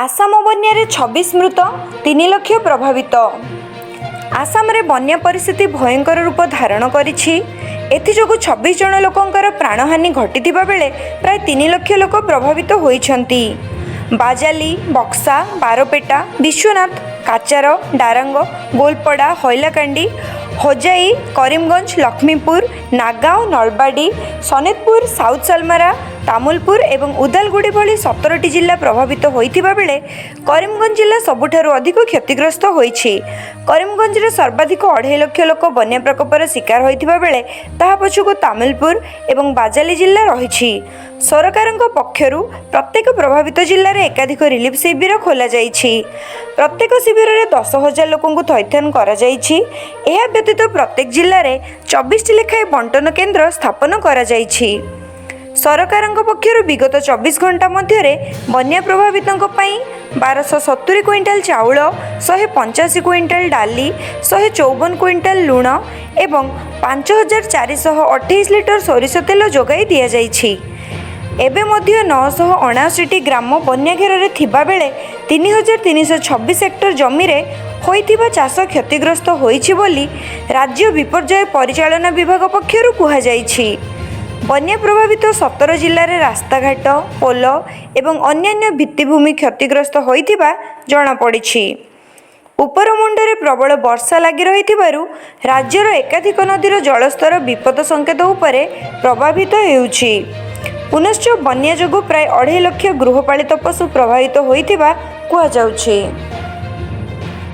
आसाम बन्या 26 मृत 3 लाख प्रभावित। आसाम रे बन्या परिस्थिति भयंकर रूप धारण करिछि। एथिजोगु 26 जन लोकंकर प्राणहानि घटिथिबा बेले प्राय 3 लाख लोक प्रभावित होइछन्ति। बाजाली, बक्सा, बारपेटा, विश्वनाथ, काचार, डारंग, गोलपड़ा, हैलाकांडी, होजाई, करीमगंज, लक्ष्मीपुर, नागांव, नलबाड़ी, सनेतपुर, साउथ सालमारा, तामुलपुर एवं उदालगुड़ी भली 17टी जिला प्रभावित होइथिबा बेले करीमगंज जिला सबुठारु अधिक क्षतिग्रस्त होइछि। करीमगंज रे सर्वाधिक 2.5 लाख लोक बन्या प्रकोपर शिकार होइथिबा बेले ताहा पछुको तामुलपुर एवं बाजाली जिला रहिछि। सरकारक पक्षरु प्रत्येक प्रभावित जिल्ला रे एकाधिक रिलीफ शिविर खोला जाइछि। प्रत्येक शिविर रे 10,000 लोकंकु थैथान करा जाइछि। एहा व्यतीत प्रत्येक जिल्ला रे 24टी लेखाए बंटन केन्द्र स्थापन करा जाइछि। सरकारक पक्षरु विगत 24 घंटा मध्य बन्या प्रभावितों पाई 1270 क्विंटाल चाउल, 185 क्विंटाल डाली, 154 क्विंटाल लुण एवं 5428 लिटर सोरिष तेल जोगाई दिया जाइछि। एबे मध्य 979टी ग्राम बन्या घेर थिबा बेले 3326 हेक्टर जमी रे होइथिबा चाष क्षतिग्रस्त होइछि बोली राज्य विपर्यय परिचालन विभाग पक्षरु कुहा जाइछि। बन्या प्रभावित 17 जिल्ला रे रास्ताघाट, पोल एवं अन्यान्य भित्तिभूमि क्षतिग्रस्त होइथिबा जणा पड़िछि। उपरमुंडरे प्रबल वर्षा लागि रहिथिबारु राज्यर एकाधिक नदीर जलस्तर विपद संकेत उपरे प्रभावित हेउछि। पुनश्च बन्या जोगु प्राय 2.5 लाख गृहपालित पशु प्रभावित होइथिबा कुहा जाउछि।